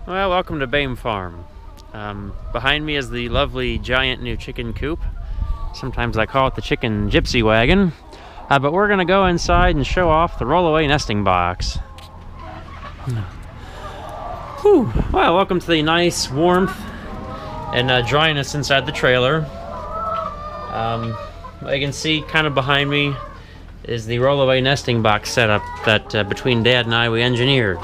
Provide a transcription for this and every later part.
Well, welcome to Bame Farm. Behind me is the lovely giant new chicken coop. Sometimes I call it the chicken gypsy wagon. But we're going to go inside and show off the rollaway nesting box. Whew. Well, welcome to the nice warmth and dryness inside the trailer. You can see kind of behind me is the rollaway nesting box setup that between Dad and I we engineered.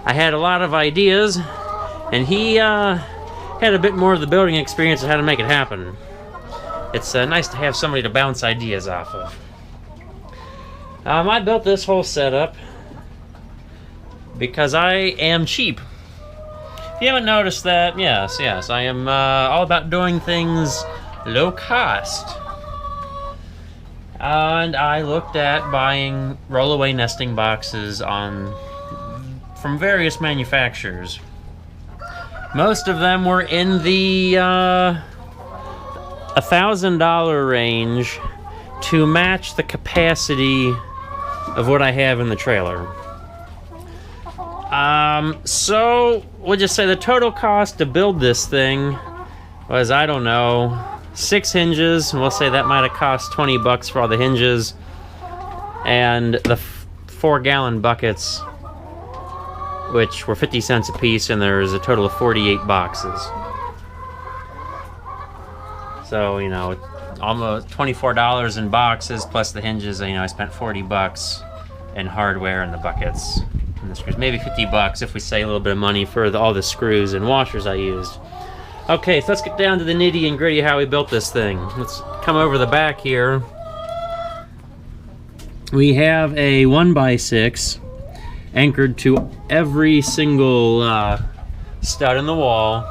I had a lot of ideas, and he had a bit more of the building experience of how to make it happen. It's nice to have somebody to bounce ideas off of. I built this whole setup because I am cheap. If you haven't noticed that, yes, I am all about doing things low cost. And I looked at buying rollaway nesting boxes from various manufacturers. Most of them were in the $1,000 range to match the capacity of what I have in the trailer. So we'll just say the total cost to build this thing was, I don't know, 6 hinges. We'll say that might have cost $20 for all the hinges, and the 4-gallon buckets, which were 50 cents a piece, and there's a total of 48 boxes. So, almost $24 in boxes plus the hinges. I spent $40 in hardware and the buckets and the screws. Maybe $50 if we say a little bit of money for all the screws and washers I used. Okay, so let's get down to the nitty and gritty how we built this thing. Let's come over the back here. We have a 1x6 anchored to every single stud in the wall,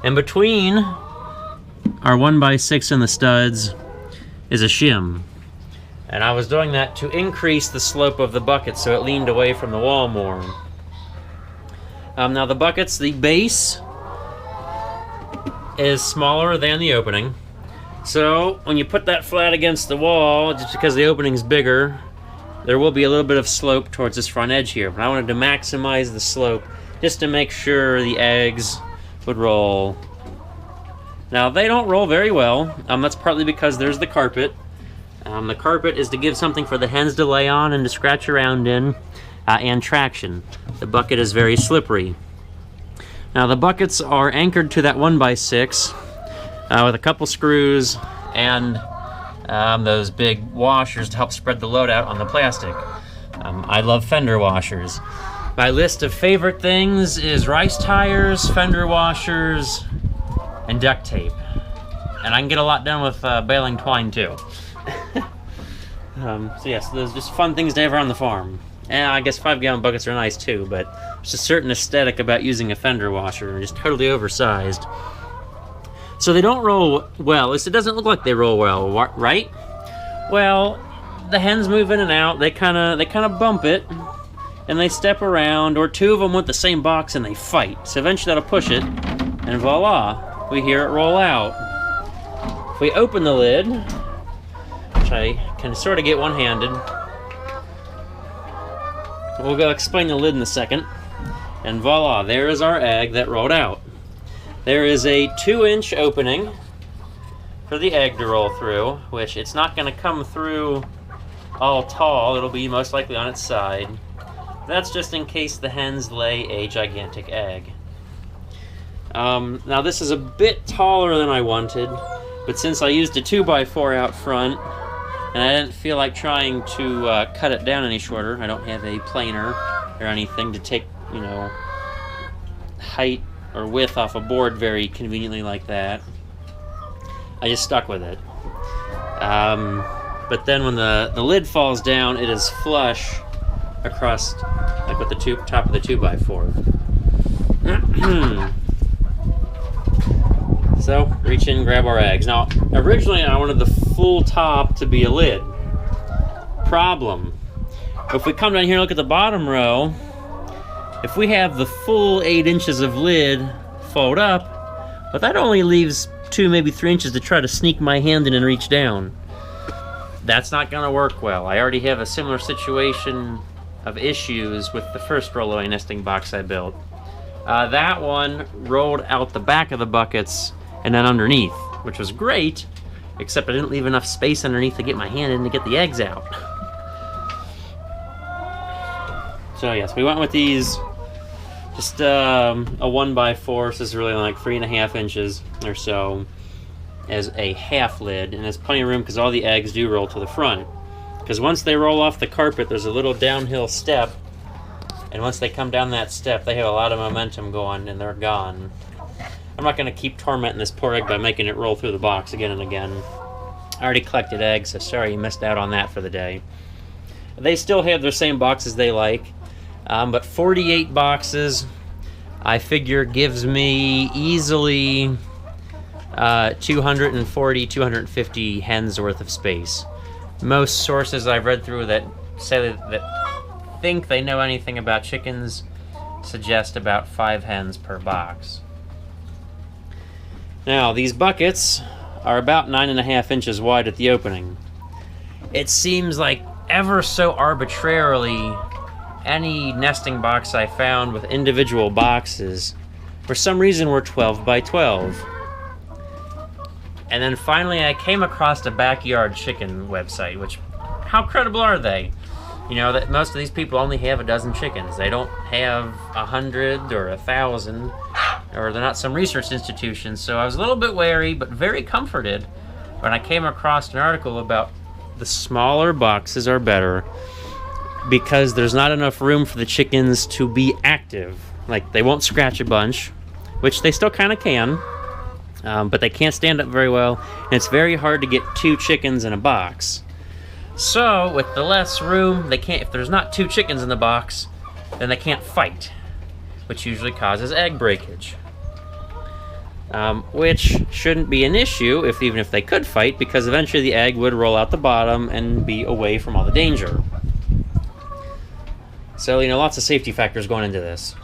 and between our 1x6 and the studs is a shim, and I was doing that to increase the slope of the bucket so it leaned away from the wall more. Now the buckets, the base is smaller than the opening, so when you put that flat against the wall, just because the opening's bigger, there will be a little bit of slope towards this front edge here, but I wanted to maximize the slope just to make sure the eggs would roll. Now, they don't roll very well. That's partly because there's the carpet. The carpet is to give something for the hens to lay on and to scratch around in, and traction. The bucket is very slippery. Now, the buckets are anchored to that 1x6 with a couple screws and those big washers to help spread the load out on the plastic. I love fender washers. My list of favorite things is rice tires, fender washers, and duct tape. And I can get a lot done with baling twine too. So yes, those just fun things to have around the farm. And I guess 5-gallon buckets are nice too, but there's a certain aesthetic about using a fender washer, just totally oversized. So they don't roll well. At least it doesn't look like they roll well, right? Well, the hens move in and out. They kind of bump it, and they step around, or two of them want the same box and they fight. So eventually that'll push it, and voila, we hear it roll out. If we open the lid, which I can sort of get one-handed, we'll go explain the lid in a second, and voila, there is our egg that rolled out. There is a 2-inch opening for the egg to roll through, which it's not going to come through all tall. It'll be most likely on its side. That's just in case the hens lay a gigantic egg. Now this is a bit taller than I wanted, but since I used a 2x4 out front, and I didn't feel like trying to cut it down any shorter, I don't have a planer or anything to take, height or width off a board very conveniently like that, I just stuck with it. But then when the lid falls down, it is flush across, like with the top of the 2x4. So, reach in and grab our eggs. Now, originally I wanted the full top to be a lid. Problem. If we come down here and look at the bottom row, if we have the full 8 inches of lid fold up, but that only leaves 2, maybe 3 inches to try to sneak my hand in and reach down. That's not going to work well. I already have a similar situation of issues with the first rollaway nesting box I built. That one rolled out the back of the buckets and then underneath, which was great, except I didn't leave enough space underneath to get my hand in to get the eggs out. So yes, we went with these, just a 1x4, so this is really like 3.5 inches or so, as a half lid, and there's plenty of room because all the eggs do roll to the front. Because once they roll off the carpet, there's a little downhill step, and once they come down that step, they have a lot of momentum going, and they're gone. I'm not going to keep tormenting this poor egg by making it roll through the box again and again. I already collected eggs, so sorry you missed out on that for the day. They still have their same boxes they like, but 48 boxes, I figure, gives me easily 240, 250 hens worth of space. Most sources I've read through that say that think they know anything about chickens suggest about 5 hens per box. Now, these buckets are about 9.5 inches wide at the opening. It seems like ever so arbitrarily, any nesting box I found with individual boxes, for some reason, were 12 by 12. And then finally I came across a backyard chicken website, which, how credible are they? You know, that most of these people only have a dozen chickens. They don't have 100 or 1,000, or they're not some research institution. So I was a little bit wary, but very comforted when I came across an article about the smaller boxes are better because there's not enough room for the chickens to be active. Like, they won't scratch a bunch, which they still kind of can. But they can't stand up very well, and it's very hard to get 2 chickens in a box. So, with the less room, they can't. If there's not 2 chickens in the box, then they can't fight, which usually causes egg breakage. Which shouldn't be an issue, even if they could fight, because eventually the egg would roll out the bottom and be away from all the danger. So, you know, lots of safety factors going into this.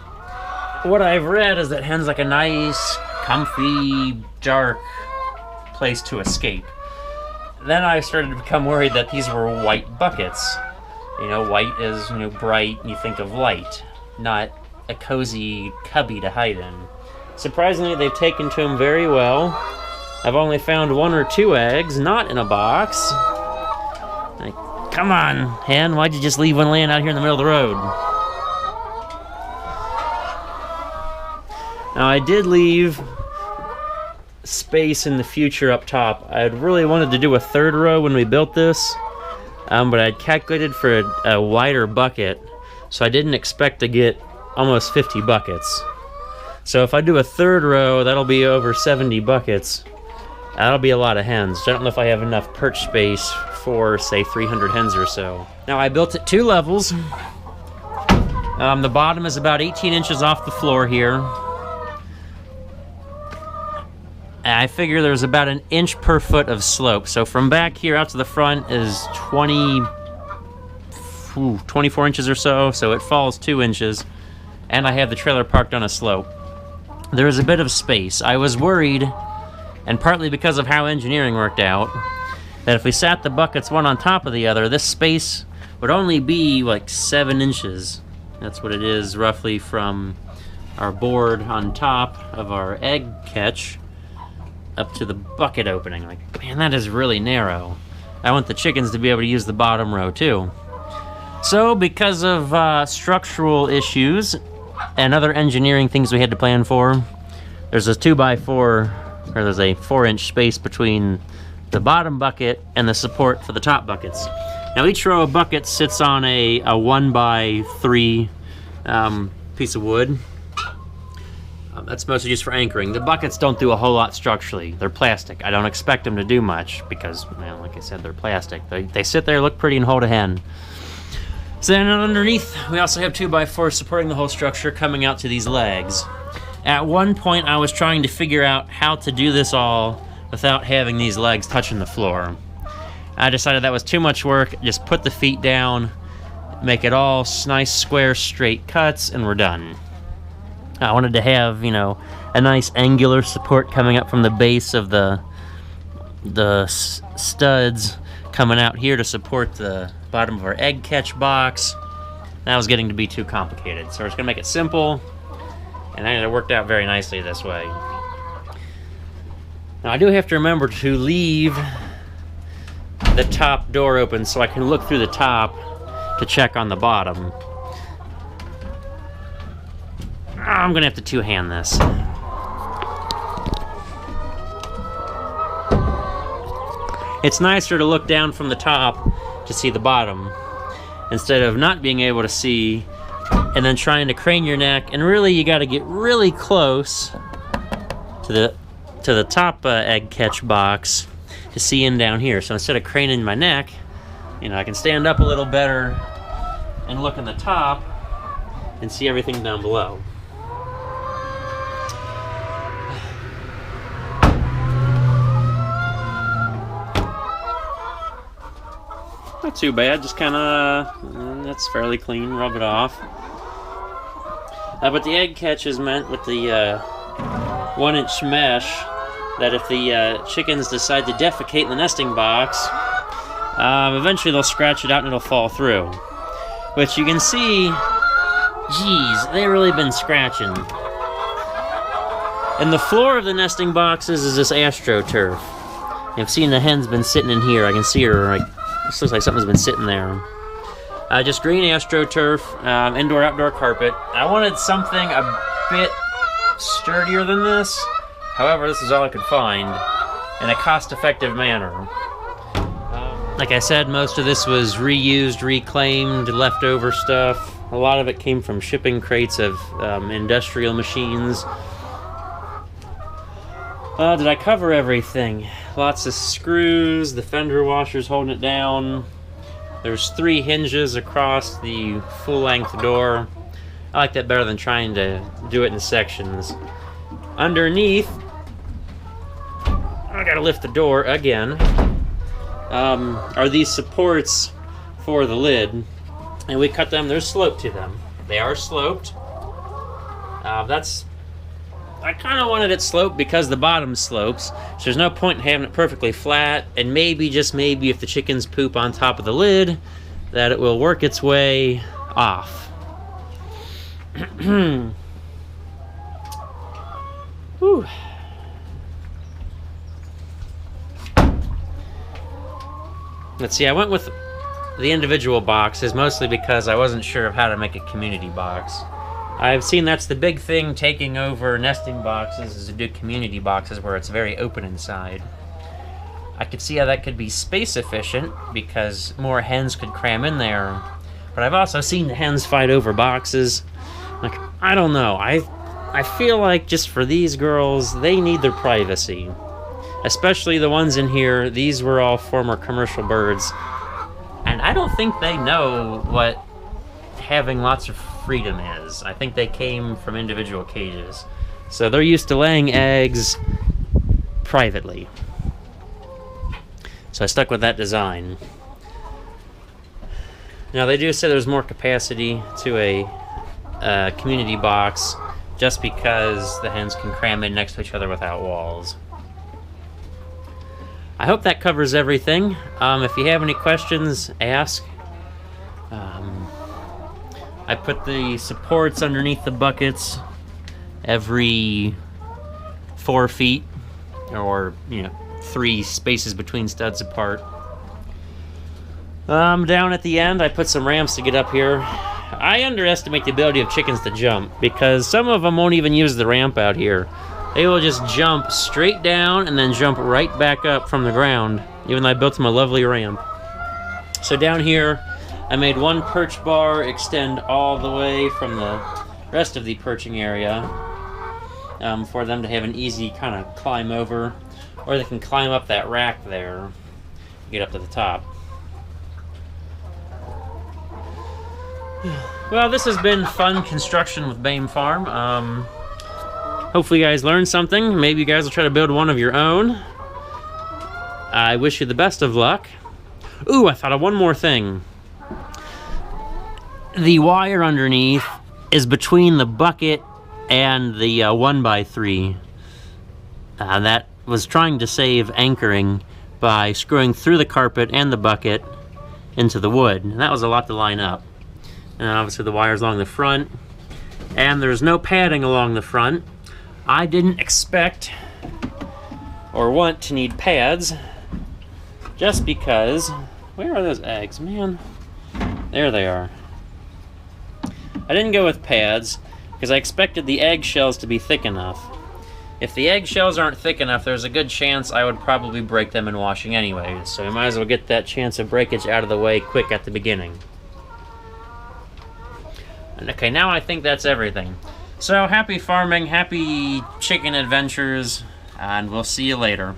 What I've read is that hens like a nice, comfy, dark place to escape. Then I started to become worried that these were white buckets. You know, white is, you know, bright, you think of light, not a cozy cubby to hide in. Surprisingly, they've taken to them very well. I've only found 1 or 2 eggs, not in a box. Like, come on, hen, why'd you just leave one laying out here in the middle of the road? Now, I did leave space in the future up top. I had really wanted to do a 3rd row when we built this, but I'd calculated for a wider bucket, so I didn't expect to get almost 50 buckets. So if I do a 3rd row, that'll be over 70 buckets. That'll be a lot of hens. I don't know if I have enough perch space for, say, 300 hens or so. Now, I built it 2 levels. The bottom is about 18 inches off the floor here. I figure there's about 1 inch per foot of slope. So from back here out to the front is 24 inches or so. So it falls 2 inches. And I have the trailer parked on a slope. There is a bit of space. I was worried, and partly because of how engineering worked out, that if we sat the buckets one on top of the other, this space would only be like 7 inches. That's what it is roughly from our board on top of our egg catch up to the bucket opening. Like, man, that is really narrow. I want the chickens to be able to use the bottom row too. So, because of structural issues and other engineering things we had to plan for, there's a 2x4, or there's a 4-inch space between the bottom bucket and the support for the top buckets. Now, each row of buckets sits on a 1x3 piece of wood. That's mostly just for anchoring. The buckets don't do a whole lot structurally. They're plastic. I don't expect them to do much because, well, like I said, they're plastic. They sit there, look pretty, and hold a hen. So then underneath, we also have 2x4 supporting the whole structure coming out to these legs. At one point, I was trying to figure out how to do this all without having these legs touching the floor. I decided that was too much work. Just put the feet down, make it all nice, square, straight cuts, and we're done. I wanted to have, you know, a nice angular support coming up from the base of the studs coming out here to support the bottom of our egg catch box. That was getting to be too complicated, so we're just gonna make it simple And it worked out very nicely this way. Now I do have to remember to leave the top door open so I can look through the top to check on the bottom. I'm gonna have to two-hand this. It's nicer to look down from the top to see the bottom instead of not being able to see and then trying to crane your neck, and really you got to get really close to the top egg catch box to see in down here. So instead of craning my neck, you know, I can stand up a little better and look in the top and see everything down below. Not too bad, just kind of, that's fairly clean, rub it off. But the egg catch is meant with the 1-inch mesh that if the chickens decide to defecate in the nesting box, eventually they'll scratch it out and it'll fall through. Which you can see, geez, they've really been scratching. And the floor of the nesting boxes is this AstroTurf. I've seen the hen's been sitting in here. I can see her, like, this looks like something's been sitting there. Just green AstroTurf, indoor-outdoor carpet. I wanted something a bit sturdier than this. However, this is all I could find in a cost-effective manner. Like I said, most of this was reused, reclaimed, leftover stuff. A lot of it came from shipping crates of industrial machines. Did I cover everything? Lots of screws, the fender washers holding it down. There's 3 hinges across the full-length door. I like that better than trying to do it in sections. Underneath, I gotta lift the door again, are these supports for the lid. And we cut them, there's slope to them. They are sloped. I kind of wanted it sloped because the bottom slopes, so there's no point in having it perfectly flat, and maybe, just maybe, if the chickens poop on top of the lid, that it will work its way off. Whew. Let's see, I went with the individual boxes mostly because I wasn't sure of how to make a community box. I've seen that's the big thing taking over nesting boxes, is to do community boxes where it's very open inside. I could see how that could be space efficient because more hens could cram in there. But I've also seen the hens fight over boxes. Like, I don't know. I feel like just for these girls, they need their privacy. Especially the ones in here. These were all former commercial birds. And I don't think they know what having lots of freedom is. I think they came from individual cages. So they're used to laying eggs privately. So I stuck with that design. Now they do say there's more capacity to a community box just because the hens can cram in next to each other without walls. I hope that covers everything. If you have any questions, ask. I put the supports underneath the buckets every 4 feet, or 3 spaces between studs apart. Down at the end, I put some ramps to get up here. I underestimate the ability of chickens to jump because some of them won't even use the ramp out here. They will just jump straight down and then jump right back up from the ground, even though I built them a lovely ramp. So down here, I made one perch bar extend all the way from the rest of the perching area for them to have an easy kind of climb over, or they can climb up that rack there and get up to the top. Well, this has been fun construction with Bame Farm. Hopefully you guys learned something. Maybe you guys will try to build one of your own. I wish you the best of luck. Ooh, I thought of one more thing. The wire underneath is between the bucket and the 1x3. That was trying to save anchoring by screwing through the carpet and the bucket into the wood. And that was a lot to line up. And obviously the wires along the front. And there's no padding along the front. I didn't expect or want to need pads, just because... Where are those eggs, man? There they are. I didn't go with pads because I expected the eggshells to be thick enough. If the eggshells aren't thick enough, there's a good chance I would probably break them in washing anyways, so I might as well get that chance of breakage out of the way quick at the beginning. And okay, now I think that's everything. So, happy farming, happy chicken adventures, and we'll see you later.